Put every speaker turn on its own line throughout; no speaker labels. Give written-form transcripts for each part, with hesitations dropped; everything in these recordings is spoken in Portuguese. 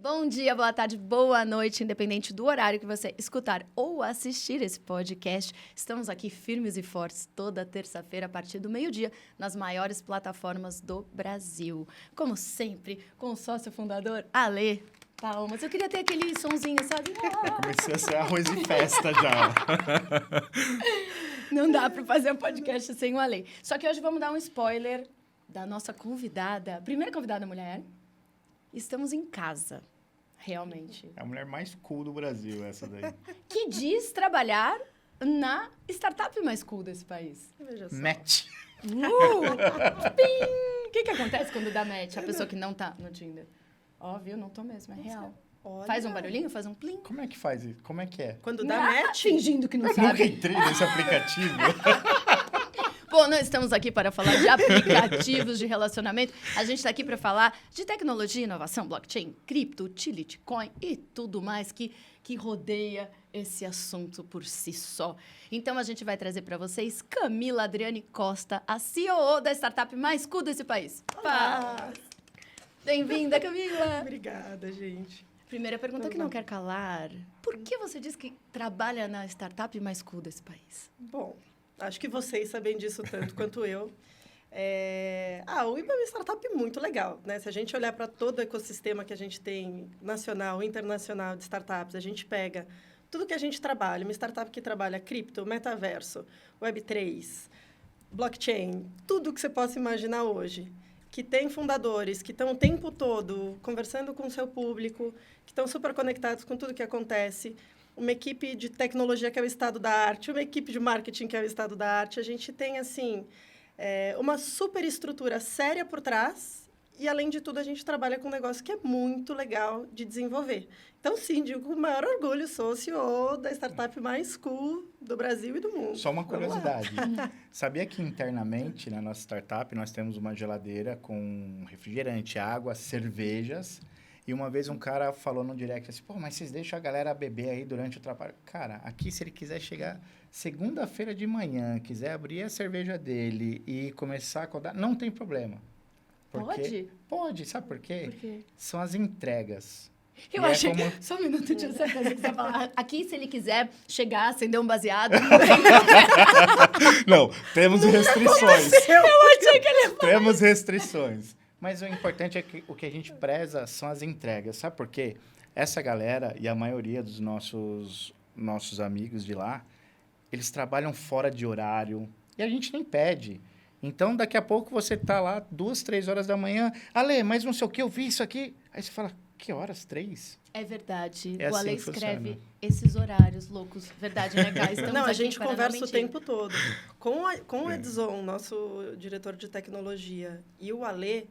Bom dia, boa tarde, boa noite, independente do horário que você escutar ou assistir esse podcast. Estamos aqui firmes e fortes toda terça-feira a partir do meio-dia nas maiores plataformas do Brasil. Como sempre, com o sócio fundador, Alê. Palmas. Eu queria ter aquele sonzinho, sabe?
Comecei a ser arroz e festa já.
Não dá para fazer um podcast sem o Alê. Só que hoje vamos dar um spoiler da nossa convidada, primeira convidada mulher. Estamos em casa, realmente.
É a mulher mais cool do Brasil, essa daí.
Que diz trabalhar na startup mais cool desse país.
Veja só.
Match.
Pim! O que acontece quando dá match? A pessoa que não tá no Tinder. Ó, viu? Não tô mesmo, é real.
Olha.
Faz um barulhinho, faz um plim.
Como é que faz isso? Como é que é?
Quando dá match,
Fingindo que não
Eu nunca
sabe.
entrei nesse aplicativo.
Bom, nós estamos aqui para falar de aplicativos de relacionamento. A gente está aqui para falar de tecnologia, inovação, blockchain, cripto, utility coin e tudo mais que rodeia esse assunto por si só. Então, a gente vai trazer para vocês Camila Adriane Costa, a CEO da startup mais cool desse país.
Olá.
Bem-vinda, Camila!
Obrigada, gente.
Primeira pergunta que não quer calar. Por que você diz que trabalha na startup mais cool desse país?
Bom, acho que vocês sabem disso tanto quanto eu. O IBA é uma startup muito legal, né? Se a gente olhar para todo o ecossistema que a gente tem, nacional, internacional, de startups, a gente pega tudo que a gente trabalha, uma startup que trabalha cripto, metaverso, Web3, blockchain, tudo que você possa imaginar hoje, que tem fundadores que estão o tempo todo conversando com o seu público, que estão super conectados com tudo que acontece, uma equipe de tecnologia que é o estado da arte, uma equipe de marketing que é o estado da arte. A gente tem, assim, uma super estrutura séria por trás e, além de tudo, a gente trabalha com um negócio que é muito legal de desenvolver. Então, sim, digo com o maior orgulho, sou CEO da startup mais cool do Brasil e do mundo.
Só uma curiosidade. Sabia que internamente, na nossa startup, nós temos uma geladeira com refrigerante, água, cervejas. E uma vez um cara falou no direct assim, pô, mas vocês deixam a galera beber aí durante o trabalho? Cara, aqui se ele quiser chegar segunda-feira de manhã, quiser abrir a cerveja dele e começar a acordar, não tem problema.
Pode?
Pode, sabe por quê?
Por quê?
São as entregas.
Eu
E é
achei...
como-
Só um minuto, eu tinha certeza que você ia falar. Aqui, se ele quiser chegar, acender um baseado...
Não, temos restrições.
Eu achei que ele ia...
Temos restrições. Mas o importante é que o que a gente preza são as entregas. Sabe por quê? Essa galera e a maioria dos nossos amigos de lá, eles trabalham fora de horário e a gente nem pede. Então, daqui a pouco você tá lá 2, 3 horas da manhã. Ale, mas não sei o que, eu vi isso aqui. Aí você fala, que horas? 3?
É verdade.
É
O
assim
Ale
que
escreve
funciona.
esses horários loucos. Verdade, né, guys? Estamos
Não, a
aqui
gente
para não
conversa o
mentir.
tempo todo. Com o Edson, nosso diretor de tecnologia, e o Alê,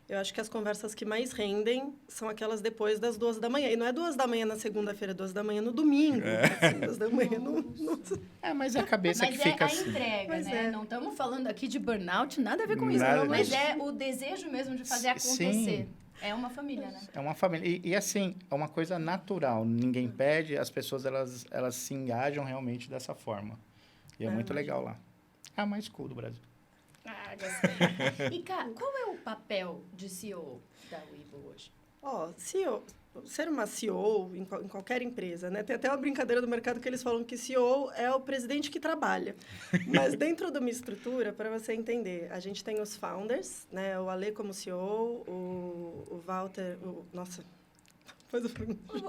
eu acho que as conversas que mais rendem são aquelas depois das 2 da manhã. E não é 2 da manhã na segunda-feira, 2 da manhã no domingo. Assim, 2 da manhã no...
É, mas é a cabeça
Mas
que
é
fica
a
assim.
entrega,
Pois
né?
é.
Não estamos falando aqui de burnout, nada a ver com isso.
Nada
Mas
disso.
é o desejo mesmo de fazer
Sim.
acontecer. É uma família, né?
É uma família. E assim, é uma coisa natural. Ninguém pede, as pessoas elas se engajam realmente dessa forma. E é muito legal lá. É a mais cool do Brasil.
Ah, gostei. E, cara, qual é o papel de CEO da Weibo hoje?
CEO, ser uma CEO em qualquer empresa, né? Tem até uma brincadeira do mercado que eles falam que CEO é o presidente que trabalha. Mas dentro de uma estrutura, para você entender, a gente tem os founders, né? O Ale como CEO, o Walter... Nossa... Depois eu...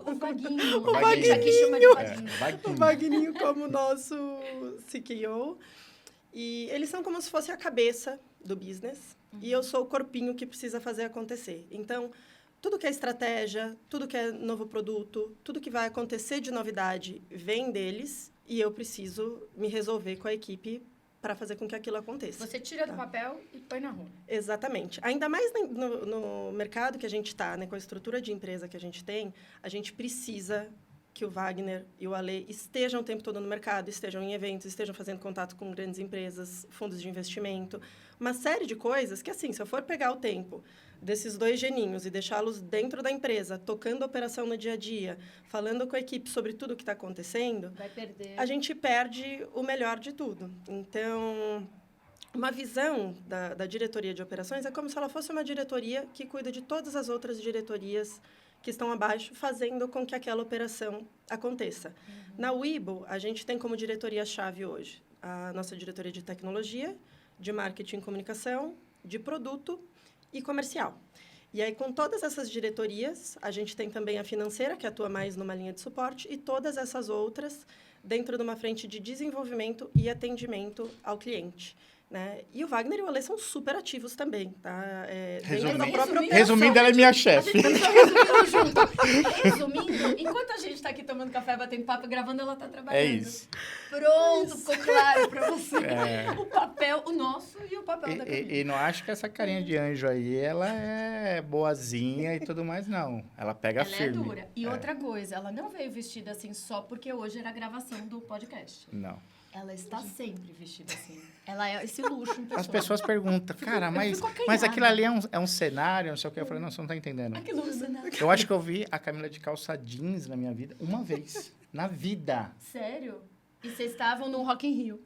O Vaguinho.
O
A gente aqui
Vaguinho.
chama de Vaguinho.
O Wagninho como nosso CKO. E eles são como se fosse a cabeça do business. E eu sou o corpinho que precisa fazer acontecer. Então, tudo que é estratégia, tudo que é novo produto, tudo que vai acontecer de novidade vem deles. E eu preciso me resolver com a equipe para fazer com que aquilo aconteça.
Você tira do papel e põe na rua.
Exatamente. Ainda mais no mercado que a gente está, né, com a estrutura de empresa que a gente tem, a gente precisa que o Wagner e o Ale estejam o tempo todo no mercado, estejam em eventos, estejam fazendo contato com grandes empresas, fundos de investimento. Uma série de coisas que, assim, se eu for pegar o tempo desses 2 geninhos e deixá-los dentro da empresa, tocando a operação no dia a dia, falando com a equipe sobre tudo o que está acontecendo,
Vai perder.
a gente perde o melhor de tudo. Então, uma visão da diretoria de operações é como se ela fosse uma diretoria que cuida de todas as outras diretorias que estão abaixo, fazendo com que aquela operação aconteça. Na Weibo, a gente tem como diretoria-chave hoje a nossa diretoria de tecnologia, de marketing e comunicação, de produto e comercial. E aí, com todas essas diretorias, a gente tem também a financeira, que atua mais numa linha de suporte, e todas essas outras dentro de uma frente de desenvolvimento e atendimento ao cliente. Né? E o Wagner e o Alê são super ativos também, tá? Dentro da própria operação.
Resumindo, ela é minha
A
chefe.
gente tá resumindo junto. Resumindo, enquanto a gente tá aqui tomando café, batendo papo, gravando, ela tá trabalhando.
É isso.
Pronto, ficou claro pra você. O papel, o nosso e o papel da Camila.
E não acho que essa carinha de anjo aí, ela é boazinha e tudo mais, não. Ela pega
Ela
firme.
é dura. E outra coisa, ela não veio vestida assim só porque hoje era a gravação do podcast.
Não.
Ela está sempre vestida assim. Ela é esse luxo em pessoa.
As pessoas perguntam, cara, mas aquilo ali é um cenário, não sei o que. Eu falei, não, você não tá entendendo.
Que luxo, né?
Eu acho que eu vi a Camila de calça jeans na minha vida uma vez. Na vida.
Sério? E vocês estavam no Rock in Rio.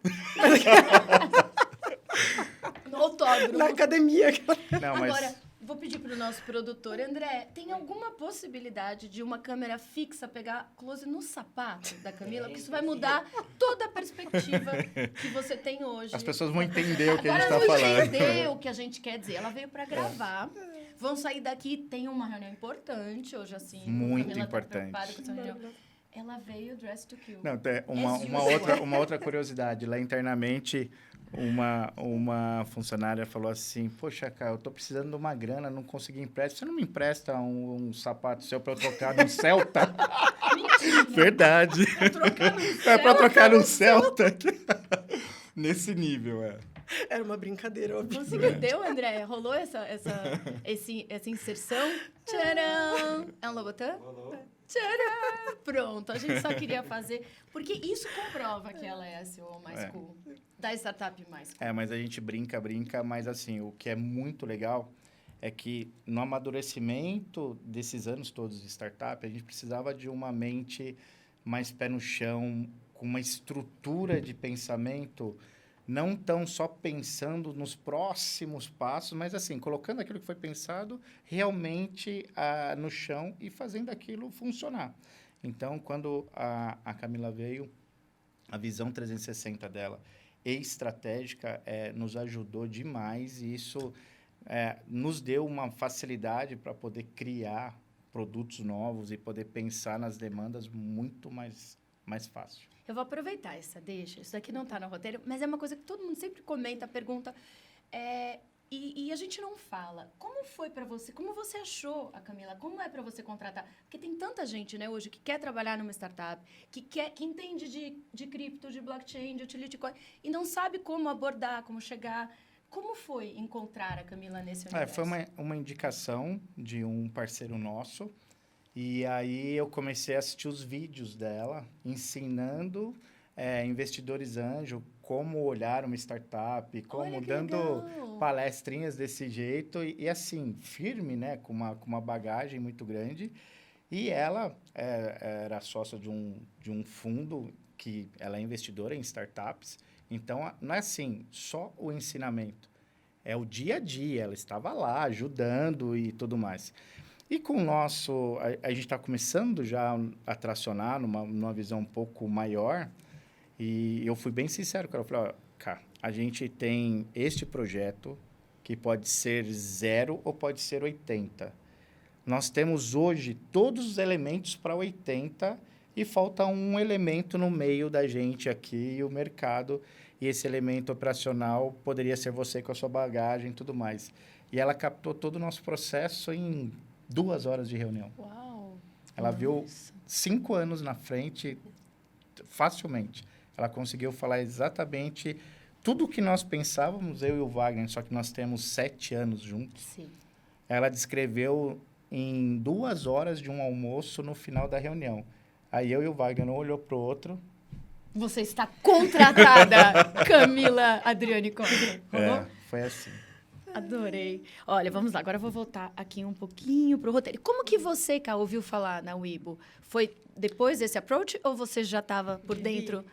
No autódromo.
Na academia.
Não, mas...
Agora, vou pedir para o nosso produtor, André, tem alguma possibilidade de uma câmera fixa pegar close no sapato da Camila? Porque isso vai mudar toda a perspectiva que você tem hoje.
As pessoas vão entender o que
Agora
a gente tá
vão
falando.
entender o que a gente quer dizer. Ela veio para gravar. Vão sair daqui, tem uma reunião importante hoje, assim.
Muito
Camila
importante.
Tá preocupada com essa reunião. Ela veio dress to kill.
Não, tem
usual.
uma outra curiosidade. Lá internamente, uma funcionária falou assim, poxa, cara, eu tô precisando de uma grana, não consegui empréstimo. Você não me empresta um sapato seu para eu trocar num Celta?
Mentira.
Verdade. É para trocar num Celta. Nesse nível, é.
Era uma brincadeira, óbvio.
Conseguiu? Deu, André? Rolou essa inserção? Tcharam! É um Lobotan?
Rolou.
Tcharam! Pronto, a gente só queria fazer... Porque isso comprova que ela é a CEO mais cool. Da startup mais cool.
Mas a gente brinca, mas assim, o que é muito legal é que no amadurecimento desses anos todos de startup, a gente precisava de uma mente mais pé no chão, com uma estrutura de pensamento, não tão só pensando nos próximos passos, mas assim, colocando aquilo que foi pensado realmente no chão e fazendo aquilo funcionar. Então, quando a Camila veio, a visão 360 dela e estratégica nos ajudou demais e isso nos deu uma facilidade para poder criar produtos novos e poder pensar nas demandas muito mais fácil.
Eu vou aproveitar essa deixa. Isso daqui não está no roteiro, mas é uma coisa que todo mundo sempre comenta, pergunta. E a gente não fala. Como foi para você? Como você achou a Camila? Como é para você contratar? Porque tem tanta gente, né, hoje que quer trabalhar numa startup, que entende de cripto, de blockchain, de utility coin, e não sabe como abordar, como chegar. Como foi encontrar a Camila nesse universo?
Foi uma indicação de um parceiro nosso. E aí eu comecei a assistir os vídeos dela, ensinando investidores anjo como olhar uma startup, como dando palestrinhas desse jeito e assim, firme, né, com uma bagagem muito grande. E ela era sócia de um fundo que ela é investidora em startups. Então, não é assim, só o ensinamento. É o dia a dia, ela estava lá ajudando e tudo mais. E com o nosso... A gente está começando já a tracionar numa visão um pouco maior. E eu fui bem sincero, cara. Eu falei, cara, a gente tem este projeto que pode ser 0 ou pode ser 80. Nós temos hoje todos os elementos para 80 e falta um elemento no meio da gente aqui e o mercado. E esse elemento operacional poderia ser você com a sua bagagem e tudo mais. E ela captou todo o nosso processo em 2 horas de reunião.
Uau!
Ela viu 5 anos na frente, facilmente. Ela conseguiu falar exatamente tudo o que nós pensávamos, eu e o Wagner, só que nós temos 7 anos juntos.
Sim.
Ela descreveu em 2 horas de um almoço no final da reunião. Aí eu e o Wagner um olhou para o outro.
Você está contratada, Camila Adriane Conde.
Foi assim.
Adorei. Olha, vamos lá. Agora eu vou voltar aqui um pouquinho pro roteiro. Como que você, Cá, ouviu falar na Weibo? Foi depois desse approach ou você já estava por dentro?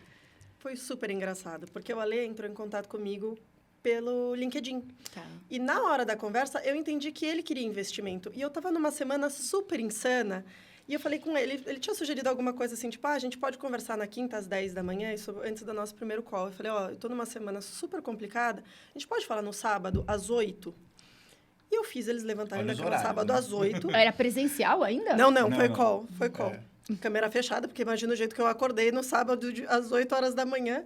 Foi super engraçado, porque o Alê entrou em contato comigo pelo LinkedIn.
Tá.
E na hora da conversa, eu entendi que ele queria investimento. E eu estava numa semana super insana. E eu falei com ele, ele tinha sugerido alguma coisa assim, tipo, a gente pode conversar na quinta às 10 da manhã, isso antes do nosso primeiro call. Eu falei, eu estou numa semana super complicada, a gente pode falar no sábado às 8? E eu fiz eles levantarem naquele sábado às 8.
Era presencial ainda?
Não, foi call. Câmera fechada, porque imagina o jeito que eu acordei no sábado às 8 horas da manhã.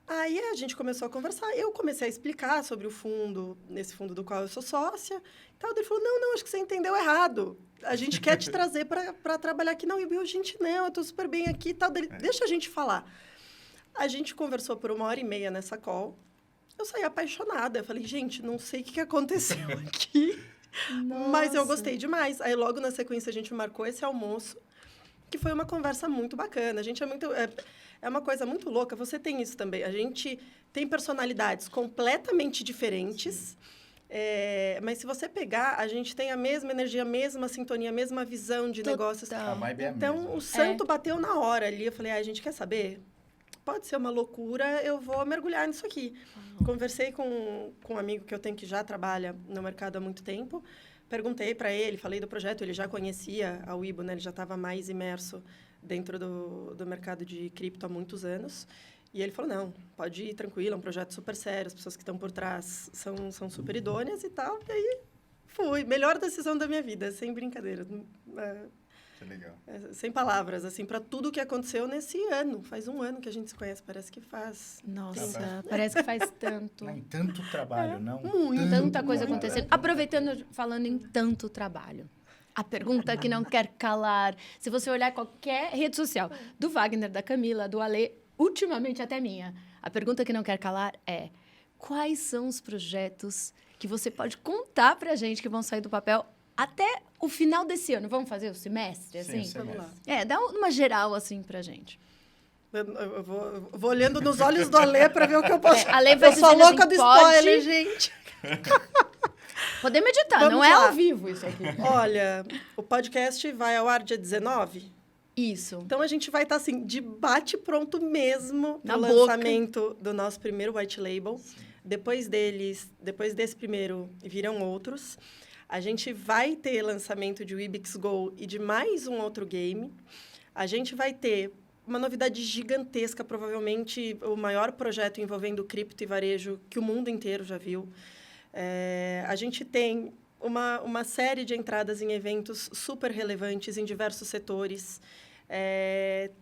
Aí a gente começou a conversar, eu comecei a explicar sobre o fundo, nesse fundo do qual eu sou sócia. Então, ele falou, não, acho que você entendeu errado. A gente quer te trazer para trabalhar aqui. Não, eu, gente, não, eu estou super bem aqui e tal. Deixa a gente falar. A gente conversou por 1h30 nessa call. Eu saí apaixonada. Eu falei, gente, não sei o que aconteceu aqui, mas eu gostei demais. Aí, logo na sequência, a gente marcou esse almoço, que foi uma conversa muito bacana. A gente é uma coisa muito louca. Você tem isso também. A gente tem personalidades completamente diferentes, mas se você pegar, a gente tem a mesma energia, a mesma sintonia, a mesma visão de negócios.
A vibe é a
então,
mesma.
o santo bateu na hora ali. Eu falei, a gente quer saber? Pode ser uma loucura, eu vou mergulhar nisso aqui. Conversei com um amigo que eu tenho que já trabalha no mercado há muito tempo. Perguntei para ele, falei do projeto, ele já conhecia a Wibo, né? Ele já estava mais imerso dentro do mercado de cripto há muitos anos. E ele falou, não, pode ir tranquilo, é um projeto super sério, as pessoas que estão por trás são super idôneas e tal. E aí, fui. Melhor decisão da minha vida, sem brincadeira.
Que legal.
Sem palavras, assim, para tudo o que aconteceu nesse ano. Faz 1 ano que a gente se conhece, parece que faz...
Nossa, parece que faz tanto.
Em tanto trabalho, não?
Muito. Tanta coisa acontecendo. Aproveitando, falando em tanto trabalho. A pergunta que não quer calar. Se você olhar qualquer rede social, do Wagner, da Camila, do Alê, ultimamente até minha, a pergunta que não quer calar é: quais são os projetos que você pode contar pra gente que vão sair do papel até o final desse ano? Vamos fazer o semestre, assim?
Sim,
Vamos lá.
Dá uma geral, assim, pra gente.
Eu vou olhando nos olhos do Alê para ver o que eu posso...
Alê vai
eu sou
dizendo
louca
assim,
do
pode...
spoiler, gente.
Podemos editar,
Vamos
não é
lá.
ao vivo isso aqui.
Olha, o podcast vai ao ar dia 19.
Isso.
Então, a gente vai estar, assim, de bate-pronto mesmo
Na
no
boca.
lançamento do nosso primeiro white label. Depois desse primeiro, virão outros. A gente vai ter lançamento de Wibix Go e de mais um outro game. A gente vai ter uma novidade gigantesca, provavelmente o maior projeto envolvendo cripto e varejo que o mundo inteiro já viu. A gente tem uma série de entradas em eventos super relevantes em diversos setores.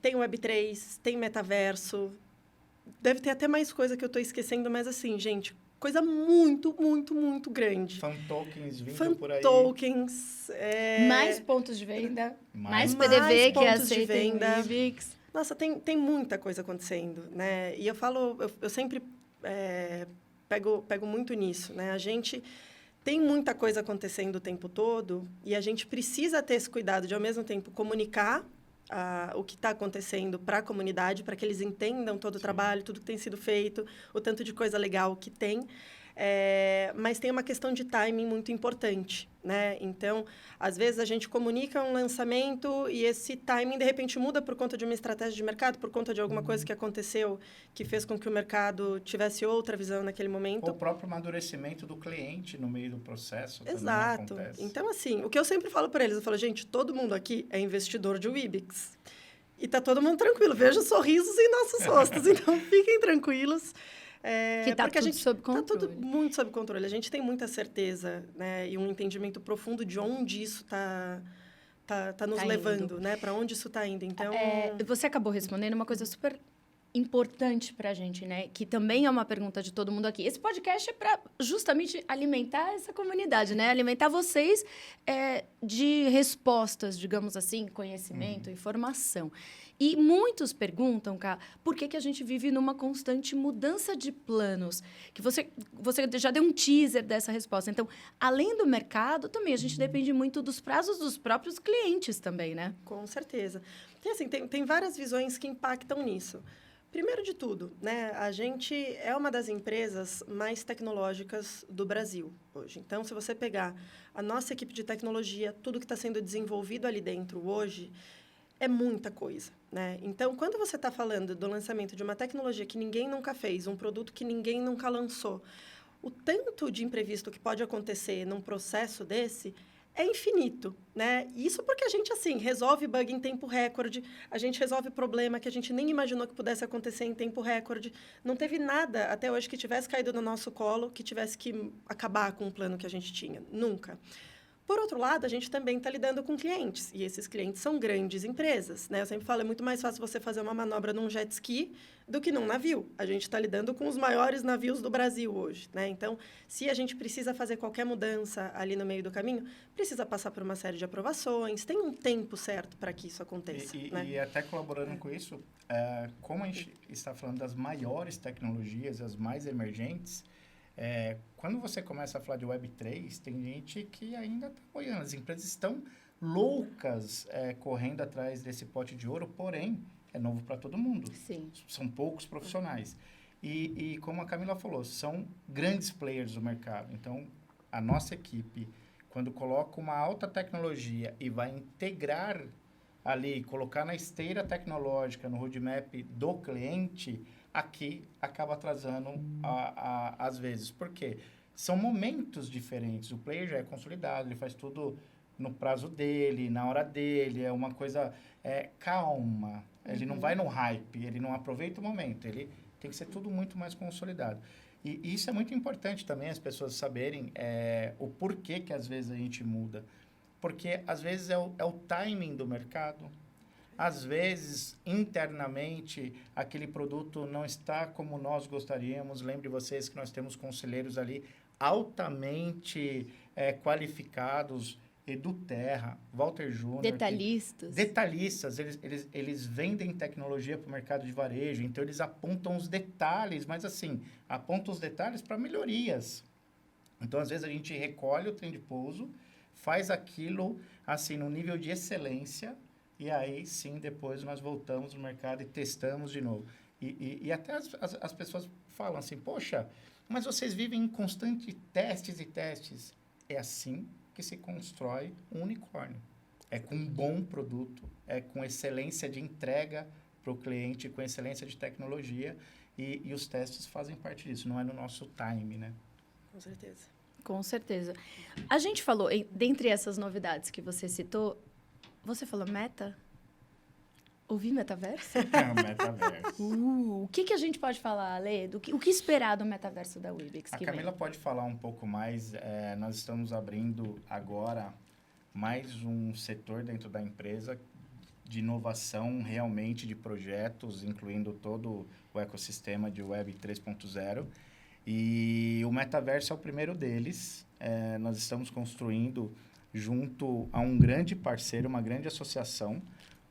Tem Web3, tem metaverso. Deve ter até mais coisa que eu estou esquecendo, mas assim, gente, coisa muito, muito, muito grande.
Fan tokens vindo por aí.
Tokens.
Mais pontos de venda, mais
Mais
PDV que
pontos de
aceitem
venda.
Wibix.
Nossa, tem muita coisa acontecendo, né? E eu sempre pego muito nisso, né? A gente tem muita coisa acontecendo o tempo todo e a gente precisa ter esse cuidado de, ao mesmo tempo, comunicar o que está acontecendo para a comunidade, para que eles entendam todo o trabalho, tudo que tem sido feito, o tanto de coisa legal que tem. Mas tem uma questão de timing muito importante, né? Então, às vezes, a gente comunica um lançamento e esse timing, de repente, muda por conta de uma estratégia de mercado, por conta de alguma coisa que aconteceu, que fez com que o mercado tivesse outra visão naquele momento.
Ou o próprio amadurecimento do cliente no meio do processo.
Exato.
Também acontece.
Então, assim, o que eu sempre falo para eles, eu falo, gente, todo mundo aqui é investidor de Wibix. E tá todo mundo tranquilo. Vejo sorrisos em nossos rostos. Então, fiquem tranquilos.
Que tá
porque
tudo sob controle.
Tá tudo muito sob controle. A gente tem muita certeza, né? E um entendimento profundo de onde isso tá nos levando, né? Para onde isso tá indo. Então...
Você acabou respondendo uma coisa super importante pra gente, né? Que também é uma pergunta de todo mundo aqui. Esse podcast é para justamente alimentar essa comunidade, né? Alimentar vocês de respostas, digamos assim, conhecimento, informação. E muitos perguntam, Ká, por que a gente vive numa constante mudança de planos? Que você já deu um teaser dessa resposta. Então, além do mercado, também a gente depende muito dos prazos dos próprios clientes também, né?
Com certeza. E, assim, tem várias visões que impactam nisso. Primeiro de tudo, né, a gente é uma das empresas mais tecnológicas do Brasil hoje. Então, se você pegar a nossa equipe de tecnologia, tudo que está sendo desenvolvido ali dentro hoje, é muita coisa, né? Então, quando você está falando do lançamento de uma tecnologia que ninguém nunca fez, um produto que ninguém nunca lançou, o tanto de imprevisto que pode acontecer num processo desse é infinito, né? Isso porque a gente, assim, resolve bug em tempo recorde, a gente resolve problema que a gente nem imaginou que pudesse acontecer em tempo recorde. Não teve nada até hoje que tivesse caído no nosso colo, que tivesse que acabar com o plano que a gente tinha. Nunca. Por outro lado, a gente também está lidando com clientes, e esses clientes são grandes empresas, né? Eu sempre falo, é muito mais fácil você fazer uma manobra num jet ski do que num navio. A gente está lidando com os maiores navios do Brasil hoje, né? Então, se a gente precisa fazer qualquer mudança ali no meio do caminho, precisa passar por uma série de aprovações, tem um tempo certo para que isso aconteça, né?
E até colaborando com isso, como a gente está falando das maiores tecnologias, as mais emergentes, quando você começa a falar de Web3, tem gente que ainda está apoiando. As empresas estão loucas correndo atrás desse pote de ouro, porém, é novo para todo mundo.
Sim.
São poucos profissionais. E como a Camila falou, são grandes players do mercado. Então, a nossa equipe, quando coloca uma alta tecnologia e vai integrar ali, colocar na esteira tecnológica, no roadmap do cliente, aqui acaba atrasando às vezes. Por quê? São momentos diferentes. O player já é consolidado, ele faz tudo no prazo dele, na hora dele, é uma coisa calma. Ele não vai no hype, ele não aproveita o momento, ele tem que ser tudo muito mais consolidado. E isso é muito importante também, as pessoas saberem o porquê que às vezes a gente muda. Porque às vezes é o timing do mercado. Às vezes, internamente, aquele produto não está como nós gostaríamos. Lembre vocês que nós temos conselheiros ali altamente qualificados, Edu Terra, Walter Júnior.
Detalhistas.
Detalhistas, eles vendem tecnologia para o mercado de varejo, então eles apontam os detalhes, mas assim, apontam os detalhes para melhorias. Então, às vezes, a gente recolhe o trem de pouso, faz aquilo assim, no nível de excelência, e aí, sim, depois nós voltamos no mercado e testamos de novo. E até as pessoas falam assim, poxa, mas vocês vivem em constante testes e testes. É assim que se constrói um unicórnio. É com um bom produto, é com excelência de entrega para o cliente, com excelência de tecnologia, e os testes fazem parte disso, não é no nosso time, né?
Com certeza.
Com certeza. A gente falou, dentre essas novidades que você citou, você falou meta? Ouvi metaverso?
É o metaverso.
O que a gente pode falar, Ale? O que esperar do metaverso da Webex?
A Camila pode falar um pouco mais. Nós estamos abrindo agora mais um setor dentro da empresa de inovação realmente de projetos, incluindo todo o ecossistema de Web 3.0. E o metaverso é o primeiro deles. Nós estamos construindo, junto a um grande parceiro, uma grande associação,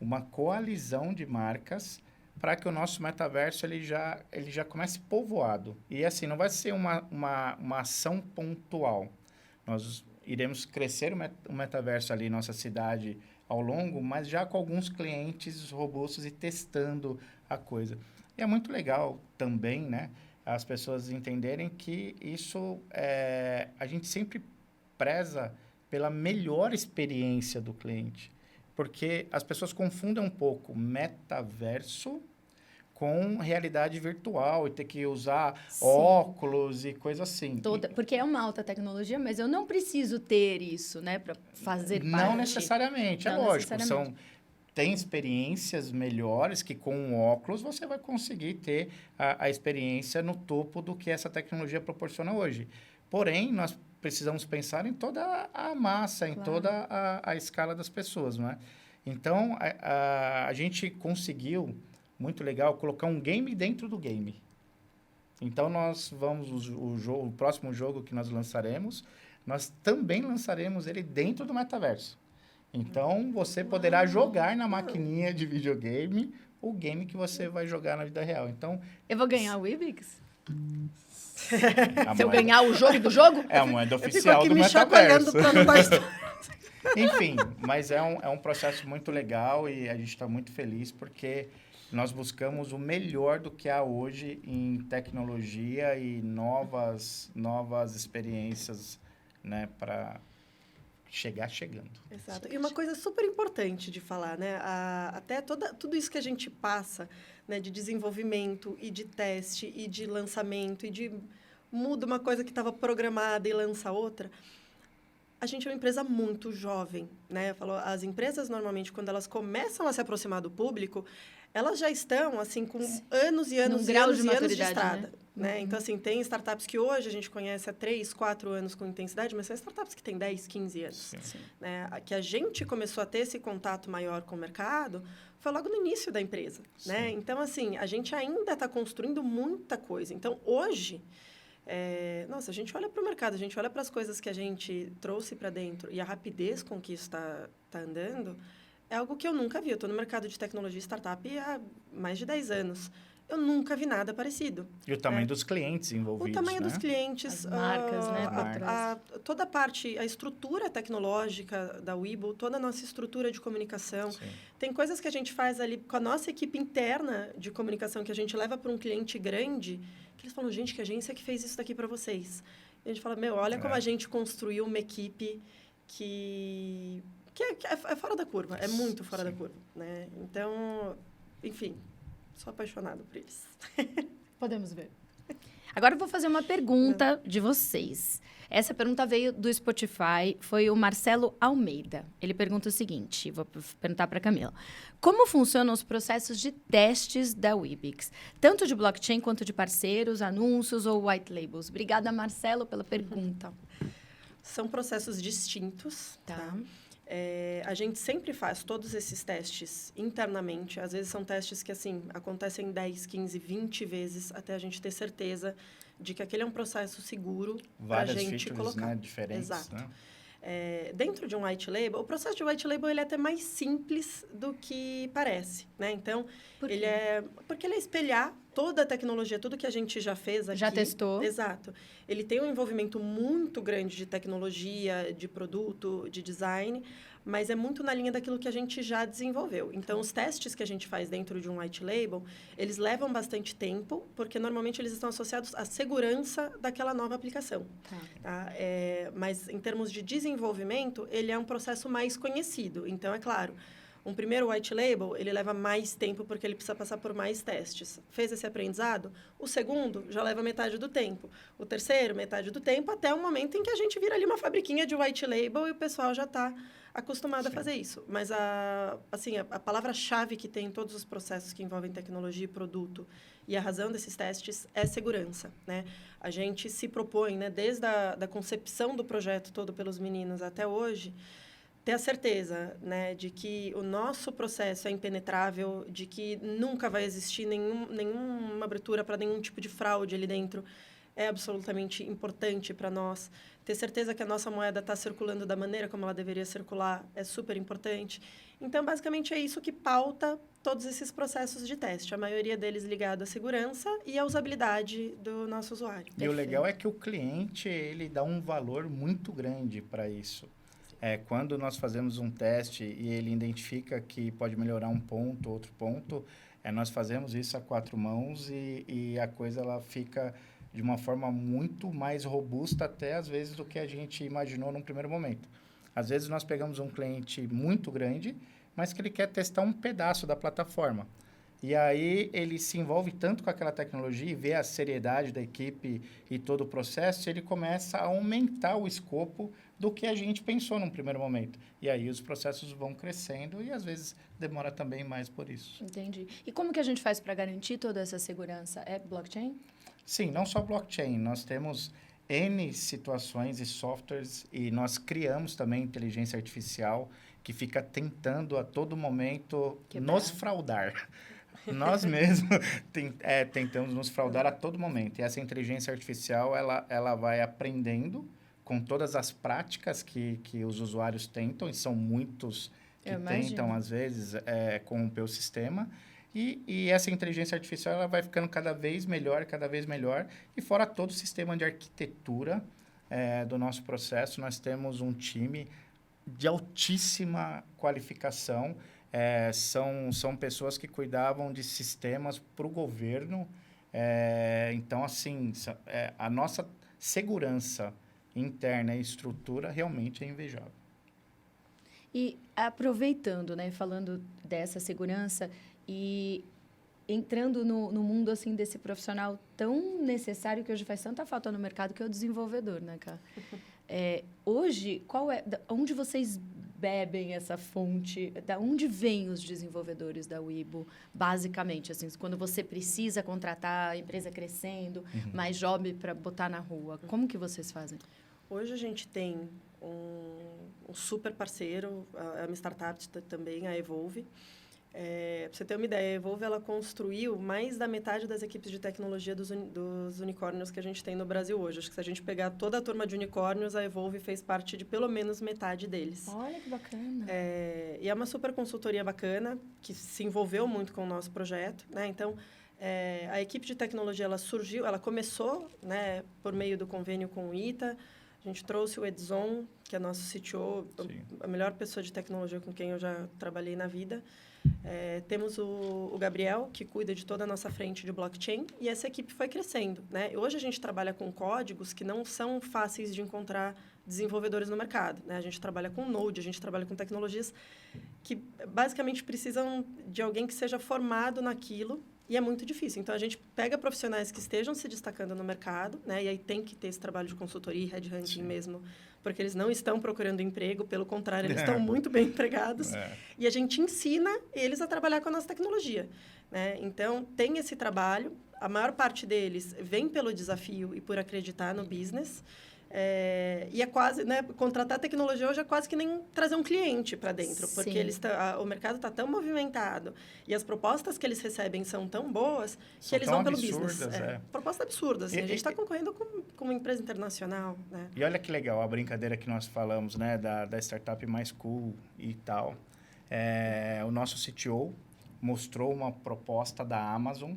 uma coalizão de marcas para que o nosso metaverso ele já comece povoado. E assim, não vai ser uma ação pontual. Nós iremos crescer o metaverso ali em nossa cidade ao longo, mas já com alguns clientes robustos e testando a coisa. E é muito legal também, né, as pessoas entenderem que isso a gente sempre preza pela melhor experiência do cliente. Porque as pessoas confundem um pouco metaverso com realidade virtual e ter que usar óculos e coisa assim.
Porque é uma alta tecnologia, mas eu não preciso ter isso, né, para fazer parte.
Não necessariamente, é lógico. Tem experiências melhores que com o óculos você vai conseguir ter a experiência no topo do que essa tecnologia proporciona hoje. Porém, nós precisamos pensar em toda a massa, em toda a escala das pessoas, não é? Então, a gente conseguiu, muito legal, colocar um game dentro do game. Então, nós vamos, o próximo jogo que nós lançaremos, nós também lançaremos ele dentro do metaverso. Então, você poderá jogar na maquininha de videogame o game que você vai jogar na vida real. Então,
eu vou ganhar o Webex? Se eu ganhar o jogo do jogo?
É a moeda oficial do metaverso. Enfim, mas é um processo muito legal e a gente está muito feliz porque nós buscamos o melhor do que há hoje em tecnologia e novas experiências, né, para chegando.
Exato. E uma coisa super importante de falar, né? Até tudo isso que a gente passa, né, de desenvolvimento e de teste e de lançamento e de muda uma coisa que estava programada e lança outra. A gente é uma empresa muito jovem, né? As empresas, normalmente, quando elas começam a se aproximar do público, elas já estão, assim, com anos e anos e anos e anos de estrada, né? Então, assim, tem startups que hoje a gente conhece há 3, 4 anos com intensidade, mas são startups que têm 10, 15 anos.
Sim.
Né? Que a gente começou a ter esse contato maior com o mercado foi logo no início da empresa, né? Então, assim, a gente ainda está construindo muita coisa. Então, hoje... nossa, a gente olha para o mercado, a gente olha para as coisas que a gente trouxe para dentro e a rapidez com que isso está andando, é algo que eu nunca vi. Eu estou no mercado de tecnologia e startup há mais de 10 anos. Eu nunca vi nada parecido.
E o tamanho dos clientes envolvidos,
O tamanho
né?
dos clientes.
As marcas, né?
Toda a parte, a estrutura tecnológica da Webull, toda a nossa estrutura de comunicação.
Sim.
Tem coisas que a gente faz ali com a nossa equipe interna de comunicação que a gente leva para um cliente grande, que eles falam, gente, que agência que fez isso daqui para vocês? E a gente fala, olha como a gente construiu uma equipe que é fora da curva, é muito fora da curva, né? Então, enfim, sou apaixonada por eles.
Podemos ver. Agora eu vou fazer uma pergunta de vocês. Essa pergunta veio do Spotify, foi o Marcelo Almeida. Ele pergunta o seguinte, vou perguntar para a Camila. Como funcionam os processos de testes da Webix? Tanto de blockchain quanto de parceiros, anúncios ou white labels? Obrigada, Marcelo, pela pergunta.
São processos distintos, tá? A gente sempre faz todos esses testes internamente. Às vezes são testes que, assim, acontecem 10, 15, 20 vezes até a gente ter certeza de que aquele é um processo seguro para a gente colocar.
Né, diferentes,
Exato.
Né?
Dentro de um white label, o processo de white label ele é até mais simples do que parece, né? Então, porque ele é espelhar toda a tecnologia, tudo que a gente já fez aqui.
Já testou.
Exato. Ele tem um envolvimento muito grande de tecnologia, de produto, de design, mas é muito na linha daquilo que a gente já desenvolveu. Então, os testes que a gente faz dentro de um white label, eles levam bastante tempo, porque normalmente eles estão associados à segurança daquela nova aplicação. Tá? Mas, em termos de desenvolvimento, ele é um processo mais conhecido. Então, é claro, um primeiro white label, ele leva mais tempo porque ele precisa passar por mais testes. Fez esse aprendizado? O segundo já leva metade do tempo. O terceiro, metade do tempo, até o momento em que a gente vira ali uma fabriquinha de white label e o pessoal já está acostumado a fazer isso. Mas, a palavra-chave que tem em todos os processos que envolvem tecnologia e produto e a razão desses testes é segurança, né? A gente se propõe, né, desde a concepção do projeto todo pelos meninos até hoje, ter a certeza, né, de que o nosso processo é impenetrável, de que nunca vai existir nenhuma abertura para nenhum tipo de fraude ali dentro, é absolutamente importante para nós. Ter certeza que a nossa moeda está circulando da maneira como ela deveria circular é super importante. Então, basicamente, é isso que pauta todos esses processos de teste. A maioria deles ligado à segurança e à usabilidade do nosso usuário.
E o legal é que o cliente, ele dá um valor muito grande para isso. Quando nós fazemos um teste e ele identifica que pode melhorar um ponto, outro ponto, nós fazemos isso a 4 mãos e a coisa ela fica de uma forma muito mais robusta até, às vezes, do que a gente imaginou num primeiro momento. Às vezes, nós pegamos um cliente muito grande, mas que ele quer testar um pedaço da plataforma. E aí, ele se envolve tanto com aquela tecnologia e vê a seriedade da equipe e todo o processo, ele começa a aumentar o escopo do que a gente pensou num primeiro momento. E aí, os processos vão crescendo e, às vezes, demora também mais por isso.
Entendi. E como que a gente faz para garantir toda essa segurança? É blockchain?
Sim, não só blockchain. Nós temos N situações e softwares e nós criamos também inteligência artificial que fica tentando a todo momento nos fraudar. Nós mesmos tentamos nos fraudar a todo momento. E essa inteligência artificial, ela vai aprendendo com todas as práticas que os usuários tentam, e são muitos que tentam, às vezes, corromper o sistema. E essa inteligência artificial ela vai ficando cada vez melhor, e fora todo o sistema de arquitetura do nosso processo, nós temos um time de altíssima qualificação, são pessoas que cuidavam de sistemas para o governo, então, assim, a nossa segurança interna e estrutura realmente é invejável. E
aproveitando, né, falando dessa segurança, e entrando no mundo, assim, desse profissional tão necessário que hoje faz tanta falta no mercado, que é o desenvolvedor, né, cara? Hoje, onde vocês bebem essa fonte? Da onde vêm os desenvolvedores da Wibo, basicamente? Assim, quando você precisa contratar a empresa crescendo, mais job para botar na rua, como que vocês fazem?
Hoje a gente tem um super parceiro, é uma startup também, a Evolve. Para você ter uma ideia, a Evolve ela construiu mais da metade das equipes de tecnologia dos unicórnios que a gente tem no Brasil hoje. Acho que se a gente pegar toda a turma de unicórnios, a Evolve fez parte de pelo menos metade deles.
Olha que bacana.
E é uma super consultoria bacana, que se envolveu muito com o nosso projeto, né? Então, a equipe de tecnologia ela surgiu, ela começou, né, por meio do convênio com o ITA. A gente trouxe o Edson, que é nosso CTO, a melhor pessoa de tecnologia com quem eu já trabalhei na vida. Temos o Gabriel, que cuida de toda a nossa frente de blockchain, e essa equipe foi crescendo, né? Hoje a gente trabalha com códigos que não são fáceis de encontrar desenvolvedores no mercado, né? A gente trabalha com Node, a gente trabalha com tecnologias que basicamente precisam de alguém que seja formado naquilo, e é muito difícil. Então, a gente pega profissionais que estejam se destacando no mercado, né? E aí tem que ter esse trabalho de consultoria e headhunting mesmo, porque eles não estão procurando emprego, pelo contrário, eles estão muito bem empregados. E a gente ensina eles a trabalhar com a nossa tecnologia, né? Então, tem esse trabalho. A maior parte deles vem pelo desafio e por acreditar no business. E é quase, né, contratar tecnologia hoje é quase que nem trazer um cliente para dentro, porque o mercado está tão movimentado e as propostas que eles recebem são tão boas que eles vão pelo business. Proposta absurda, assim. A gente está concorrendo com uma empresa internacional, né?
E olha que legal a brincadeira que nós falamos, né, da startup mais cool e tal. O nosso CTO mostrou uma proposta da Amazon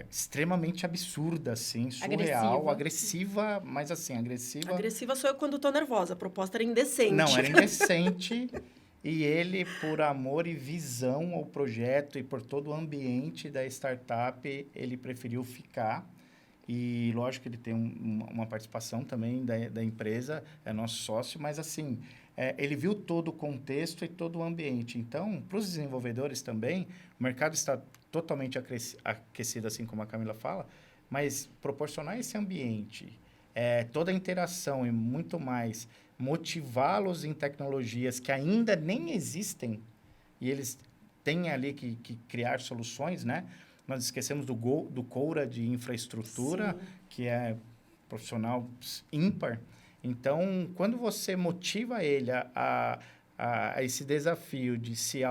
extremamente absurda, assim, surreal, agressiva, mas assim, agressiva...
Agressiva sou eu quando estou nervosa, a proposta era indecente.
Não, era indecente, e ele, por amor e visão ao projeto e por todo o ambiente da startup, ele preferiu ficar, e lógico que ele tem uma participação também da empresa, é nosso sócio, mas assim... ele viu todo o contexto e todo o ambiente. Então, para os desenvolvedores também, o mercado está totalmente aquecido, assim como a Camila fala, mas proporcionar esse ambiente, toda a interação e muito mais, motivá-los em tecnologias que ainda nem existem, e eles têm ali que criar soluções, né? Nós esquecemos do Coura de infraestrutura, que é profissional ímpar. Então, quando você motiva ele a esse desafio de se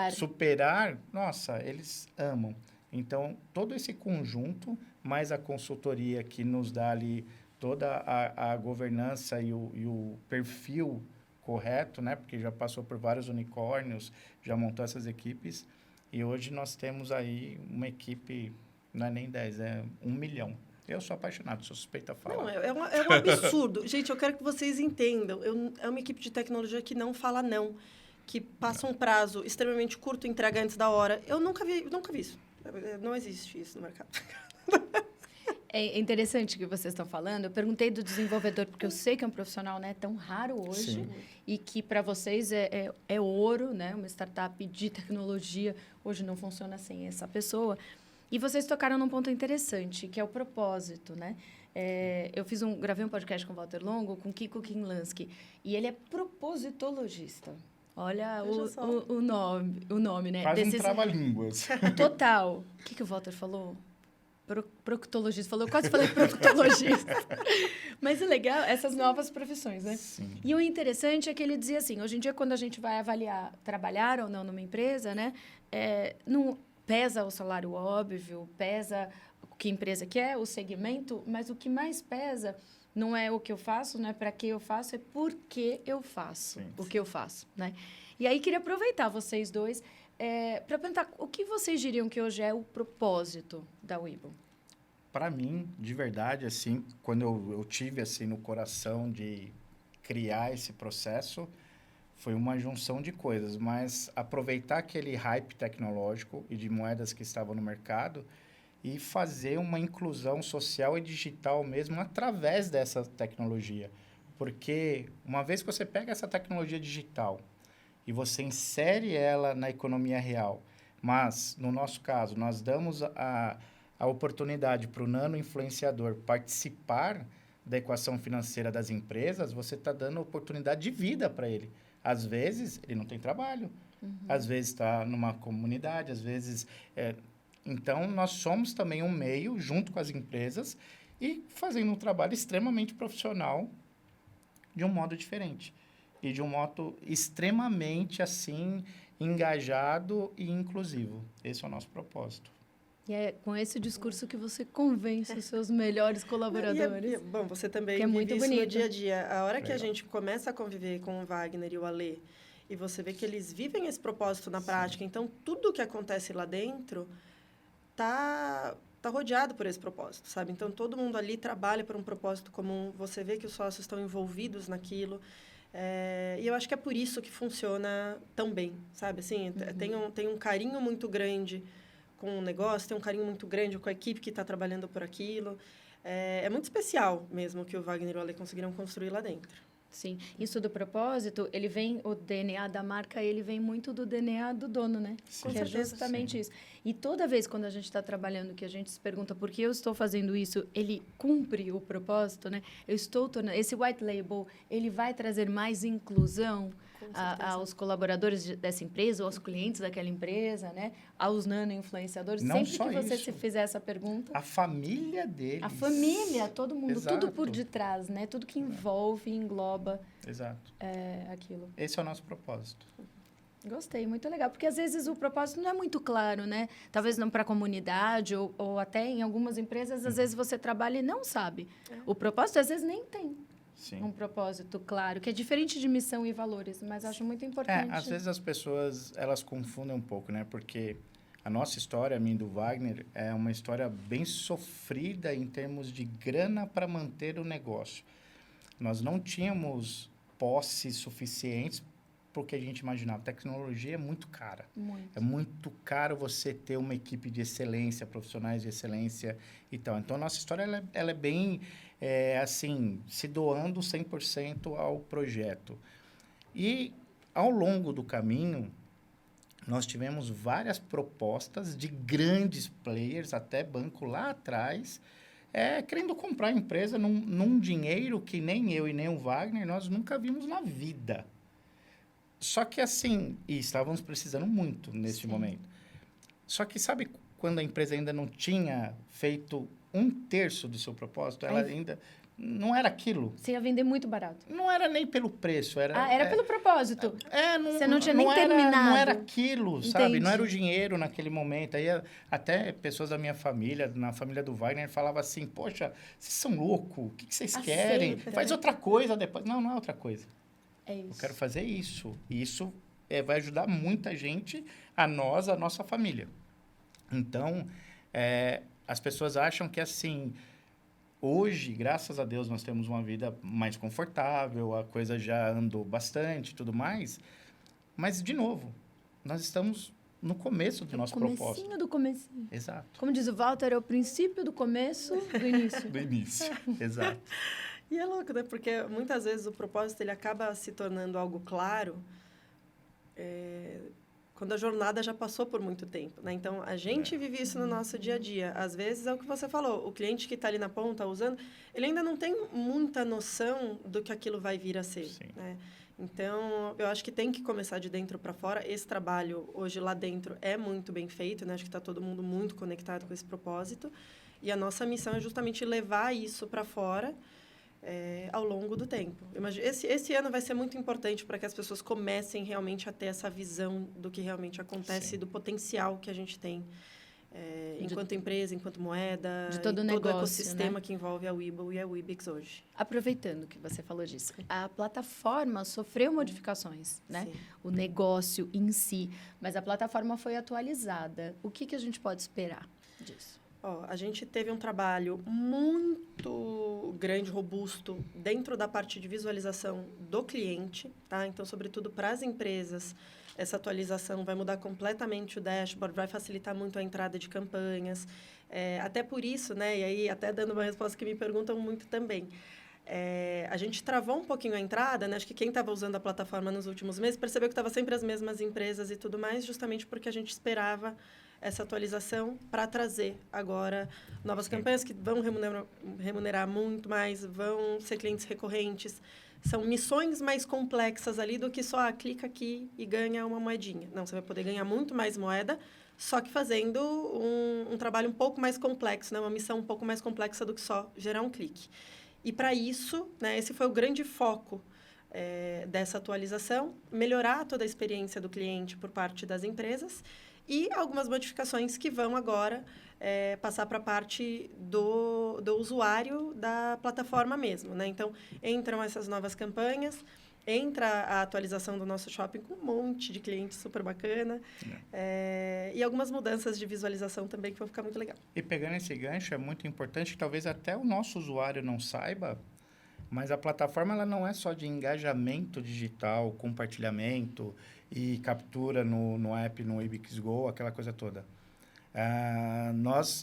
superar, nossa, eles amam. Então, todo esse conjunto, mais a consultoria que nos dá ali toda a governança e o perfil correto, né? Porque já passou por vários unicórnios, já montou essas equipes. E hoje nós temos aí uma equipe, não é nem 10, é 1 milhão. Eu sou apaixonado, sou suspeita a falar.
Não, é um absurdo. Gente, eu quero que vocês entendam. É uma equipe de tecnologia que não fala não, que passa um prazo extremamente curto e entrega antes da hora. Eu nunca vi isso. Não existe isso no mercado.
É interessante o que vocês estão falando. Eu perguntei do desenvolvedor, porque eu sei que é um profissional, né, tão raro hoje. Sim. E que, para vocês, é ouro, né? Uma startup de tecnologia hoje não funciona sem essa pessoa. E vocês tocaram num ponto interessante, que é o propósito, né? Eu gravei um podcast com o Walter Longo, com Kiko Kinlansky, e ele é propositologista. Olha o nome, né?
Quase um trava-línguas.
Total. O que o Walter falou? Proctologista. Eu quase falei proctologista. Mas é legal essas novas profissões, né?
Sim.
E o interessante é que ele dizia assim, hoje em dia, quando a gente vai avaliar trabalhar ou não numa empresa, né? Não pesa o salário óbvio, pesa o que a empresa quer, o segmento, mas o que mais pesa não é o que eu faço, não é para que eu faço, é por que eu faço o que eu faço, né? E aí, queria aproveitar vocês dois para perguntar o que vocês diriam que hoje é o propósito da Wibo?
Para mim, de verdade, assim, quando eu tive assim no coração de criar esse processo, foi uma junção de coisas, mas aproveitar aquele hype tecnológico e de moedas que estavam no mercado e fazer uma inclusão social e digital mesmo através dessa tecnologia. Porque uma vez que você pega essa tecnologia digital e você insere ela na economia real, mas, no nosso caso, nós damos a oportunidade para o nano-influenciador participar da equação financeira das empresas, você está dando oportunidade de vida para ele. Às vezes, ele não tem trabalho. Às vezes está numa comunidade, às vezes... Então, nós somos também um meio, junto com as empresas, e fazendo um trabalho extremamente profissional de um modo diferente. E de um modo extremamente, assim, engajado e inclusivo. Esse é o nosso propósito.
E é com esse discurso que você convence os seus melhores colaboradores.
Bom, você também
que é muito
vive isso
bonito.
no dia a dia. A hora que a
Legal.
gente começa a conviver com o Wagner e o Alê, e você vê que eles vivem esse propósito na prática, então tudo que acontece lá dentro tá rodeado por esse propósito, sabe? Então todo mundo ali trabalha por um propósito comum, você vê que os sócios estão envolvidos naquilo. E eu acho que é por isso que funciona tão bem, sabe? Assim, tem um carinho muito grande com o negócio, tem um carinho muito grande com a equipe que está trabalhando por aquilo. É muito especial mesmo o que o Wagner e o Ale conseguiram construir lá dentro.
Sim, isso do propósito, ele vem, o DNA da marca, ele vem muito do DNA do dono, né?
Sim.
Que é justamente isso. E toda vez quando a gente está trabalhando, que a gente se pergunta por que eu estou fazendo isso, ele cumpre o propósito, né? Eu estou tornando... Esse white label, ele vai trazer mais inclusão aos colaboradores dessa empresa, ou aos clientes daquela empresa, né? Aos nano-influenciadores.
Não
Sempre
só
que você
isso.
se fizer essa pergunta...
A família deles.
A família, todo mundo,
Exato.
tudo por detrás, né? Tudo que envolve, engloba
Exato.
aquilo.
Esse é o nosso propósito.
Gostei, muito legal. Porque, às vezes, o propósito não é muito claro, né? Talvez não para a comunidade ou até em algumas empresas, às vezes você trabalha e não sabe. O propósito, às vezes, nem tem
Sim.
um propósito claro, que é diferente de missão e valores, mas acho muito importante.
Às vezes as pessoas, elas confundem um pouco, né? Porque a nossa história, a minha e do Wagner, é uma história bem sofrida em termos de grana para manter o negócio. Nós não tínhamos posses suficientes porque a gente imaginava. Tecnologia é muito cara.
Muito.
É muito caro você ter uma equipe de excelência, profissionais de excelência e tal. Então, a nossa história ela é bem, assim, se doando 100% ao projeto. E, ao longo do caminho, nós tivemos várias propostas de grandes players, até banco lá atrás, querendo comprar a empresa num dinheiro que nem eu e nem o Wagner, nós nunca vimos na vida. Só que assim, e estávamos precisando muito nesse
Sim.
momento. Só que sabe quando a empresa ainda não tinha feito 1/3 do seu propósito? Ela ainda não era aquilo.
Você ia vender muito barato.
Não era nem pelo preço,
Era pelo propósito.
Você
não tinha nem terminado.
Não era aquilo, sabe?
Entendi.
Não era o dinheiro naquele momento. Aí até pessoas da minha família, na família do Wagner, falavam assim, poxa, vocês são loucos, o que vocês querem?
Aceita.
Faz outra coisa depois. Não é outra coisa.
É isso.
Eu quero fazer isso. E isso vai ajudar muita gente, a nossa família. Então, as pessoas acham que, assim, hoje, graças a Deus, nós temos uma vida mais confortável, a coisa já andou bastante e tudo mais. Mas, de novo, nós estamos no começo do nosso propósito.
Comecinho do comecinho.
Exato.
Como diz o Walter, é o princípio do começo do início.
Do início. Exato.
E é louco, né? Porque muitas vezes o propósito ele acaba se tornando algo claro quando a jornada já passou por muito tempo, né? Então, a gente vive isso no nosso dia a dia. Às vezes, é o que você falou, o cliente que está ali na ponta usando, ele ainda não tem muita noção do que aquilo vai vir a ser,
Sim.
né? Então, eu acho que tem que começar de dentro para fora. Esse trabalho, hoje, lá dentro, é muito bem feito, né? Acho que está todo mundo muito conectado com esse propósito. E a nossa missão é justamente levar isso para fora ao longo do tempo. Esse ano vai ser muito importante para que as pessoas comecem realmente a ter essa visão do que realmente acontece,
Sim.
do potencial que a gente tem enquanto empresa, enquanto moeda,
de todo o
todo
negócio,
o ecossistema
né?
que envolve a Webull e a Webix hoje.
Aproveitando que você falou disso, a plataforma sofreu modificações, né?
Sim.
O negócio em si, mas a plataforma foi atualizada. O que a gente pode esperar disso?
A gente teve um trabalho muito grande, robusto, dentro da parte de visualização do cliente, tá? Então, sobretudo para as empresas, essa atualização vai mudar completamente o dashboard, vai facilitar muito a entrada de campanhas. Até por isso, né? E aí, até dando uma resposta que me perguntam muito também. a gente travou um pouquinho a entrada, né? Acho que quem estava usando a plataforma nos últimos meses percebeu que estava sempre as mesmas empresas e tudo mais, justamente porque a gente esperava essa atualização para trazer agora novas campanhas que vão remunerar muito mais, vão ser clientes recorrentes. São missões mais complexas ali do que só clica aqui e ganha uma moedinha. Não, você vai poder ganhar muito mais moeda, só que fazendo um trabalho um pouco mais complexo, né? Uma missão um pouco mais complexa do que só gerar um clique. E, para isso, né, esse foi o grande foco dessa atualização, melhorar toda a experiência do cliente por parte das empresas e algumas modificações que vão agora passar para a parte do usuário da plataforma mesmo, né? Então, entram essas novas campanhas, entra a atualização do nosso shopping com um monte de clientes super bacana e algumas mudanças de visualização também que vão ficar muito legal.
E pegando esse gancho, é muito importante que talvez até o nosso usuário não saiba, mas a plataforma ela não é só de engajamento digital, compartilhamento e captura no app, no Ibix Go, aquela coisa toda.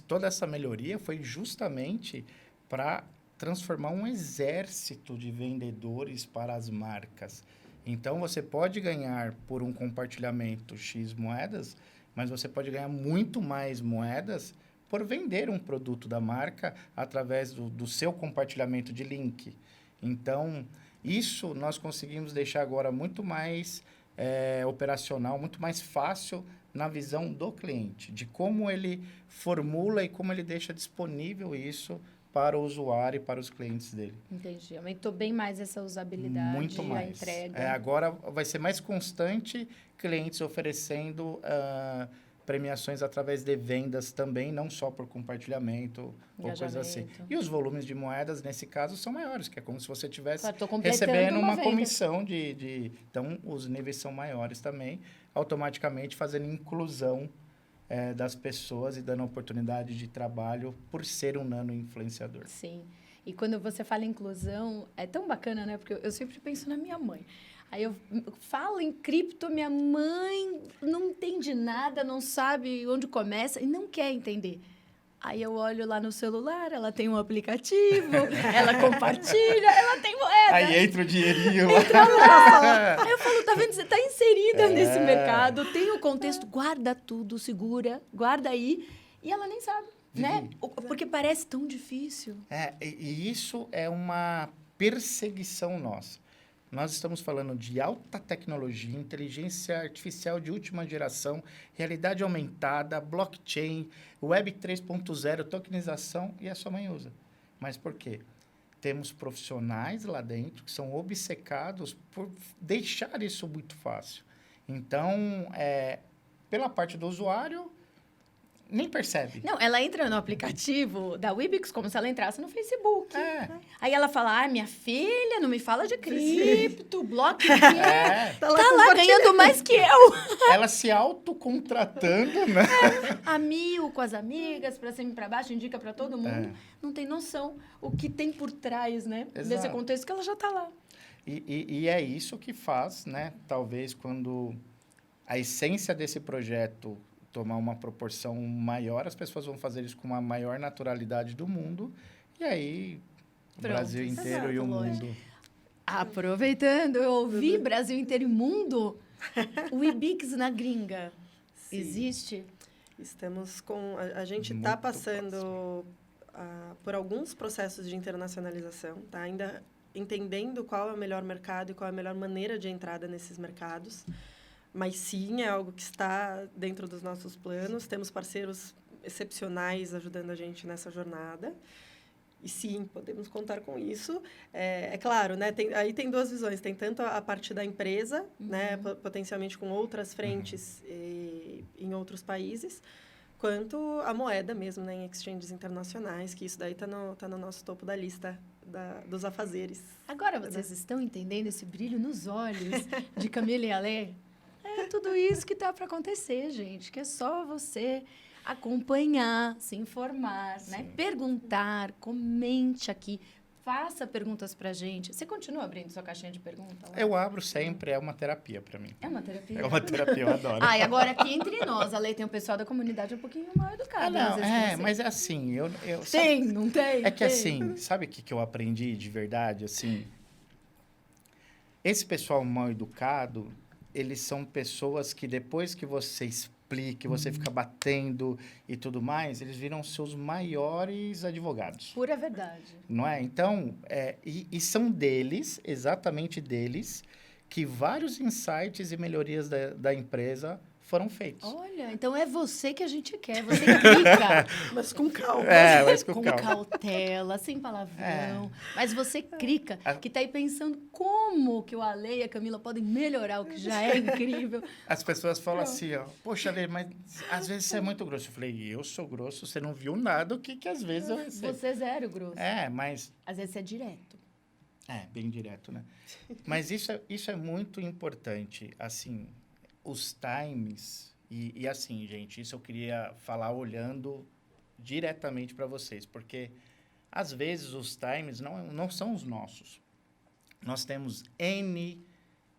Toda essa melhoria foi justamente para transformar um exército de vendedores para as marcas. Então, você pode ganhar por um compartilhamento X moedas, mas você pode ganhar muito mais moedas por vender um produto da marca através do seu compartilhamento de link. Então, isso nós conseguimos deixar agora muito mais operacional, muito mais fácil na visão do cliente, de como ele formula e como ele deixa disponível isso para o usuário e para os clientes dele.
Entendi. Aumentou bem mais essa usabilidade,
muito mais.
A entrega.
Agora vai ser mais constante clientes oferecendo premiações através de vendas também, não só por compartilhamento ou coisa assim. E os volumes de moedas, nesse caso, são maiores, que é como se você estivesse recebendo uma comissão Então, os níveis são maiores também, automaticamente fazendo inclusão das pessoas e dando oportunidade de trabalho por ser um nano-influenciador.
Sim. E quando você fala em inclusão, é tão bacana, né? Porque eu sempre penso na minha mãe. Aí eu falo em cripto, minha mãe não entende nada, não sabe onde começa e não quer entender. Aí eu olho lá no celular, ela tem um aplicativo, ela compartilha, ela tem moeda.
Aí entra o dinheirinho.
Entra lá. Aí eu falo, tá vendo? Você tá inserida nesse mercado, tem o contexto, guarda tudo, segura, guarda aí. E ela nem sabe, né? Porque parece tão difícil.
E isso é uma perseguição nossa. Nós estamos falando de alta tecnologia, inteligência artificial de última geração, realidade aumentada, blockchain, web 3.0, tokenização, e a sua mãe usa. Mas por quê? Temos profissionais lá dentro que são obcecados por deixar isso muito fácil. Então, pela parte do usuário, nem percebe.
Não, ela entra no aplicativo da Wibix como se ela entrasse no Facebook. Aí ela fala, minha filha, não me fala de cripto, blockchain. Tá lá ganhando mais que eu.
Ela se autocontratando, né?
A mil, com as amigas, pra cima e pra baixo, indica pra todo mundo. Não tem noção o que tem por trás, né?
Exato.
Desse contexto que ela já tá lá.
E é isso que faz, né? Talvez quando a essência desse projeto tomar uma proporção maior, as pessoas vão fazer isso com uma maior naturalidade do mundo, e aí o Brasil inteiro e o mundo.
Aproveitando, eu ouvi Brasil inteiro e mundo, o Ibix na gringa. Sim. Existe?
Estamos com... A gente está passando por alguns processos de internacionalização, tá? Ainda entendendo qual é o melhor mercado e qual é a melhor maneira de entrada nesses mercados. Mas, sim, é algo que está dentro dos nossos planos. Temos parceiros excepcionais ajudando a gente nessa jornada. E, sim, podemos contar com isso. É claro, né? Aí tem duas visões. Tem tanto a parte da empresa, né? Potencialmente com outras frentes em outros países, quanto a moeda mesmo, né? Em exchanges internacionais, que isso daí está no nosso topo da lista dos afazeres.
Agora vocês estão entendendo esse brilho nos olhos de Camila e Alê? É tudo isso que tá para acontecer, gente, que é só você acompanhar, se informar, né? Perguntar, comente aqui, faça perguntas pra gente. Você continua abrindo sua caixinha de perguntas?
Eu abro sempre, é uma terapia para mim.
É uma terapia?
É uma terapia, eu adoro.
E agora aqui entre nós, a lei tem um pessoal da comunidade um pouquinho mal educado.
Não,
às vezes, que você.
mas é assim,
Tem, não tem?
É que
Tem.
assim, sabe o que eu aprendi de verdade, assim? Esse pessoal mal educado, eles são pessoas que depois que você explica, você fica batendo e tudo mais, eles viram seus maiores advogados.
Pura verdade.
Não é? Então, e são deles, exatamente deles, que vários insights e melhorias da empresa foram feitos.
Olha, então é você que a gente quer. Você clica.
Mas com calma.
Mas
Com
com calma.
cautela, sem palavrão. Mas você clica, que tá aí pensando como que o Ale e a Camila podem melhorar o que já é incrível.
As pessoas falam assim, ó, poxa, Ale, mas às vezes você é muito grosso. Eu falei, eu sou grosso, você não viu nada, o que às vezes eu recebo.
Você é zero grosso.
Mas...
Às vezes é direto.
bem direto, né? Mas isso é muito importante, assim, os times, e assim, gente, isso eu queria falar olhando diretamente para vocês, porque às vezes os times não são os nossos. Nós temos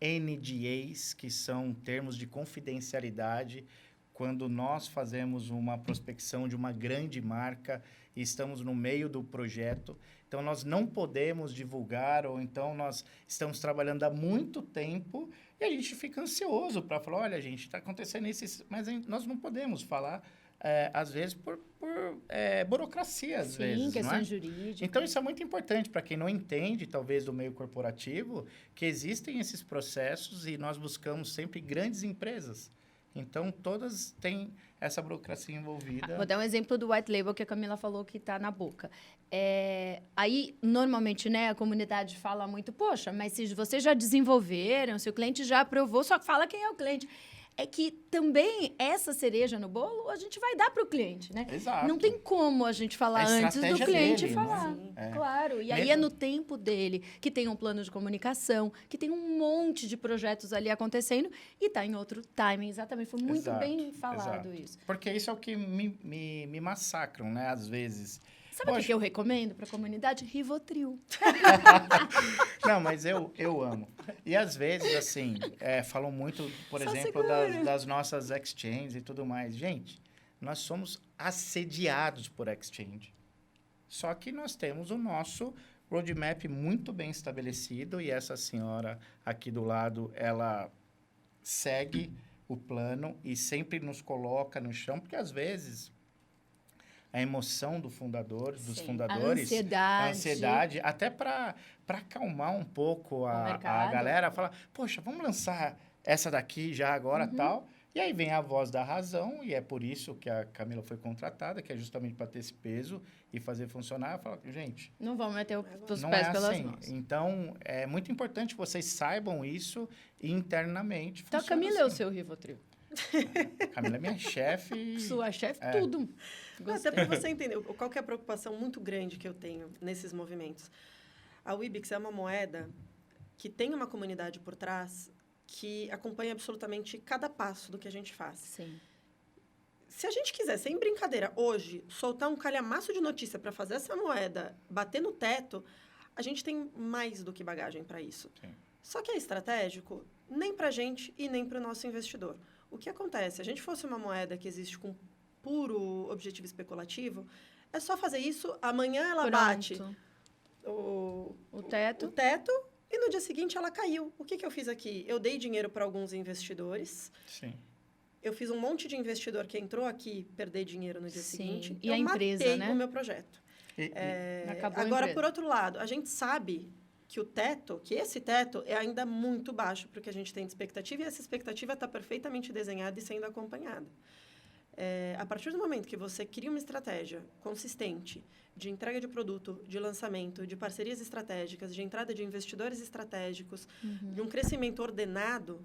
NDAs, que são termos de confidencialidade, quando nós fazemos uma prospecção de uma grande marca e estamos no meio do projeto. Então, nós não podemos divulgar, ou então nós estamos trabalhando há muito tempo e a gente fica ansioso para falar, olha, gente, está acontecendo isso, mas nós não podemos falar, às vezes, por burocracia, às vezes, não
questões
é?
jurídicas.
Então, isso é muito importante para quem não entende, talvez, do meio corporativo, que existem esses processos e nós buscamos sempre grandes empresas. Então, todas têm essa burocracia envolvida.
Vou dar um exemplo do white label que a Camila falou que está na boca. Aí, normalmente, né, a comunidade fala muito, poxa, mas se vocês já desenvolveram, se o cliente já aprovou, só fala quem é o cliente. É que também essa cereja no bolo a gente vai dar para o cliente, né?
Exato.
Não tem como a gente falar
É a
antes do
estratégia
cliente
dele, né?
falar.
Sim.
Claro. E aí
Mesmo-
é no tempo dele, que tem um plano de comunicação, que tem um monte de projetos ali acontecendo e está em outro timing. Exatamente. Foi muito
Exato,
bem falado
exato.
isso.
Porque isso é o que me massacram, né? Às vezes.
Sabe o
Poxa.
que eu recomendo para a comunidade? Rivotril.
Não, mas eu amo. E às vezes, assim, falam muito, por
Só
exemplo,
segura.
das nossas exchanges e tudo mais. Gente, nós somos assediados por exchange. Só que nós temos o nosso roadmap muito bem estabelecido e essa senhora aqui do lado, ela segue o plano e sempre nos coloca no chão, porque às vezes a emoção dos
Sim,
fundadores,
a
a ansiedade, até para acalmar um pouco a
mercado.
galera, falar, poxa, vamos lançar essa daqui já agora, tal. E aí vem a voz da razão, e é por isso que a Camila foi contratada, que é justamente para ter esse peso e fazer funcionar. Fala, gente,
Não vamos meter os
não
pés
é
pelas
assim.
mãos.
Então, é muito importante que vocês saibam isso internamente.
Então, a
funciona
Camila é o
assim.
seu Rivotril.
Camila é minha chefe.
Sua chefe, tudo.
Até
Gostei.
para você entender qual que é a preocupação muito grande que eu tenho nesses movimentos. A Wibix é uma moeda que tem uma comunidade por trás que acompanha absolutamente cada passo do que a gente faz.
Sim.
Se a gente quiser, sem brincadeira, hoje, soltar um calhamaço de notícia para fazer essa moeda bater no teto, a gente tem mais do que bagagem para isso.
Sim.
Só que é estratégico nem para a gente e nem para o nosso investidor. O que acontece? Se a gente fosse uma moeda que existe com puro objetivo especulativo, é só fazer isso, amanhã ela bate
Pronto.
o
teto.
teto e no dia seguinte ela caiu. O que eu fiz aqui? Eu dei dinheiro para alguns investidores,
Sim.
eu fiz um monte de investidor que entrou aqui perder dinheiro no dia
Sim.
seguinte.
E
eu
a empresa,
matei
né?
o meu projeto.
Acabou a
Agora,
empresa.
por outro lado, a gente sabe que esse teto é ainda muito baixo para o que a gente tem de expectativa, e essa expectativa está perfeitamente desenhada e sendo acompanhada. A partir do momento que você cria uma estratégia consistente de entrega de produto, de lançamento, de parcerias estratégicas, de entrada de investidores estratégicos, de um crescimento ordenado,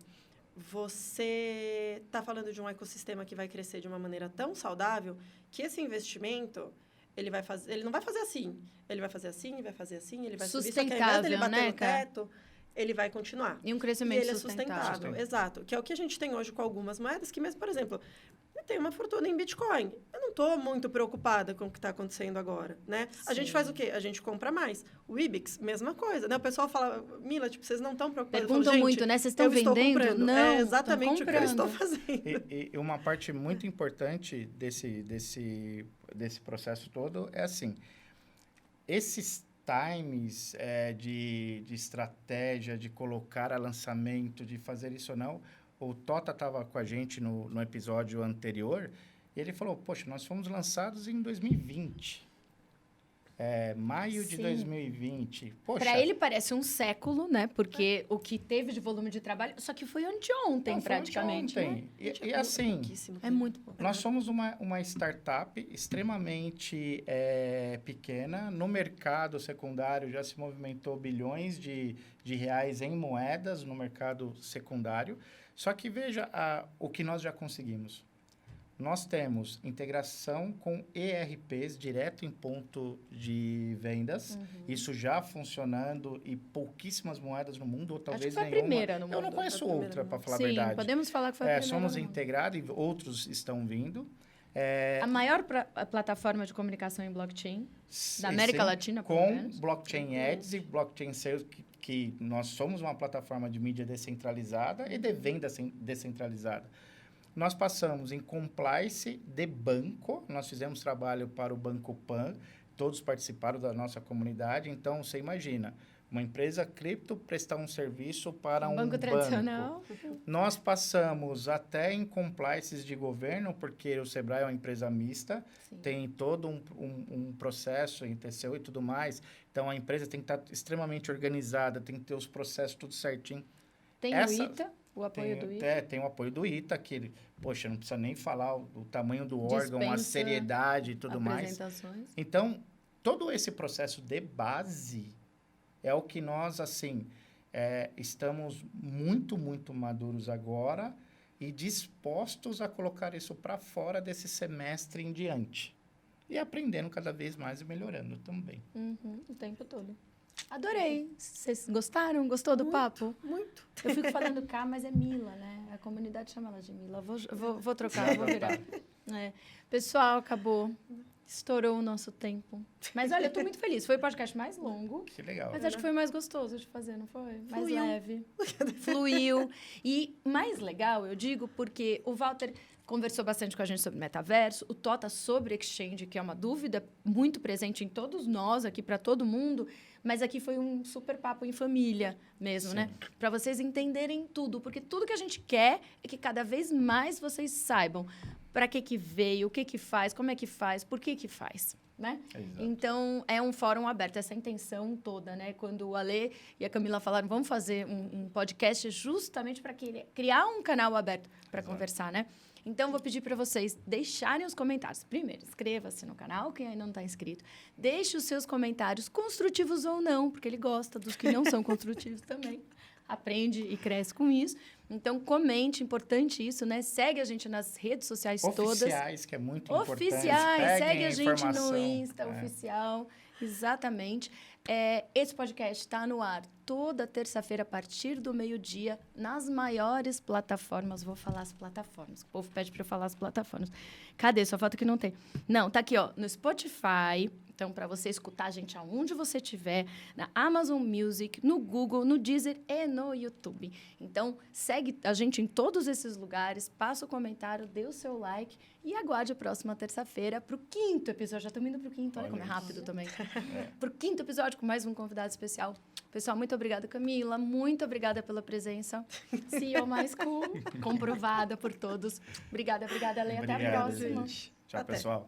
você está falando de um ecossistema que vai crescer de uma maneira tão saudável que esse investimento ele não vai fazer assim, ele vai fazer assim, vai fazer assim, ele vai subir, só que ao invés dele
Sustentável,
bater
né,
no
cara?
teto, ele vai continuar.
E um
E
crescimento
ele é
sustentável.
sustentável, exato. Que é o que a gente tem hoje com algumas moedas, que mesmo, por exemplo, eu tenho uma fortuna em Bitcoin. Eu não estou muito preocupada com o que está acontecendo agora, né? A gente faz o quê? A gente compra mais. O Ibix, mesma coisa, né? O pessoal fala, Mila, tipo, vocês não estão preocupados.
Perguntam
eu falo,
muito, né? Vocês estão vendendo?
Comprando.
Não,
é
estão
exatamente o que eu estou
comprando.
fazendo.
E uma parte muito importante desse processo todo é assim, esses times de estratégia, de colocar a lançamento, de fazer isso ou não, o Tota estava com a gente no episódio anterior e ele falou, poxa, nós fomos lançados em 2020. Maio de
Sim.
2020. Poxa,
Para ele parece um século, né? Porque o que teve de volume de trabalho, só que foi anteontem,
não, foi
praticamente. Né?
ontem. E assim,
Pouquíssimo
É
tempo.
muito pouco.
nós somos uma startup extremamente pequena. No mercado secundário já se movimentou bilhões de reais em moedas no mercado secundário. Só que veja o que nós já conseguimos. Nós temos integração com ERPs direto em ponto de vendas. Isso já funcionando e pouquíssimas moedas no mundo, ou
Acho
talvez
que foi a
nenhuma.
primeira no mundo.
Eu não conheço
Foi a primeira
outra,
no
para
mundo.
falar
Sim,
a verdade.
podemos falar que foi a primeira.
Somos
no mundo.
integrados e outros estão vindo.
A maior plataforma de comunicação em blockchain da América
Sim,
Latina, pelo
com
menos.
blockchain ads e blockchain sales, que nós somos uma plataforma de mídia descentralizada e de venda descentralizada. Nós passamos em compliance de banco, nós fizemos trabalho para o Banco Pan, todos participaram da nossa comunidade, então você imagina, uma empresa cripto prestar um serviço para um
banco tradicional.
Nós passamos até em compliances de governo, porque o Sebrae é uma empresa mista,
Sim.
tem todo um processo em TCU e tudo mais, então a empresa tem que estar extremamente organizada, tem que ter os processos tudo certinho.
Tem o ITA, o apoio do ITA.
Tem o apoio do ITA, que, poxa, não precisa nem falar o tamanho do órgão, a
Dispensa
seriedade e tudo mais.
Apresentações.
Então, todo esse processo de base é o que nós, assim, estamos muito, muito maduros agora e dispostos a colocar isso para fora desse semestre em diante. E aprendendo cada vez mais e melhorando também.
O tempo todo. Adorei. Vocês gostaram? Gostou do papo?
Muito.
Eu fico falando K, mas é Mila, né? A comunidade chama ela de Mila. Vou trocar, vou virar. Pessoal, acabou. Estourou o nosso tempo. Mas olha, eu tô muito feliz. Foi o podcast mais longo.
Que legal.
Mas acho que foi mais gostoso de fazer, não foi? Mais
Fluiu.
leve. Fluiu. E mais legal, eu digo, porque o Walter conversou bastante com a gente sobre metaverso, o Tota sobre exchange, que é uma dúvida muito presente em todos nós aqui, para todo mundo, mas aqui foi um super papo em família mesmo, né? Para vocês entenderem tudo, porque tudo que a gente quer é que cada vez mais vocês saibam para que veio, o que faz, como é que faz, por que faz, né?
Exato.
Então, é um fórum aberto, essa intenção toda, né? Quando o Ale e a Camila falaram, vamos fazer um podcast justamente para criar um canal aberto para conversar, né? Então, vou pedir para vocês deixarem os comentários. Primeiro, inscreva-se no canal, quem ainda não está inscrito. Deixe os seus comentários, construtivos ou não, porque ele gosta dos que não são construtivos também. Aprende e cresce com isso. Então, comente, importante isso, né? Segue a gente nas redes sociais todas.
Oficiais, que é muito importante.
Oficiais,
Peguem
segue a gente no
informação.
Insta, oficial. Exatamente. Esse podcast está no ar toda terça-feira, a partir do meio-dia, nas maiores plataformas. Vou falar as plataformas. O povo pede para eu falar as plataformas. Cadê? Só falta que não tem. Não, tá aqui, ó, no Spotify. Então, para você escutar a gente aonde você estiver, na Amazon Music, no Google, no Deezer e no YouTube. Então, segue a gente em todos esses lugares, passa o comentário, dê o seu like e aguarde a próxima terça-feira para o 5º episódio. Já estamos indo para o 5º, olha como é rápido também. Para o 5º episódio com mais um convidado especial. Pessoal, muito obrigada, Camila. Muito obrigada pela presença. CEO mais cool, comprovada por todos. Obrigada, Ale. Até a
Obrigado,
próxima.
gente. Tchau,
Até.
pessoal.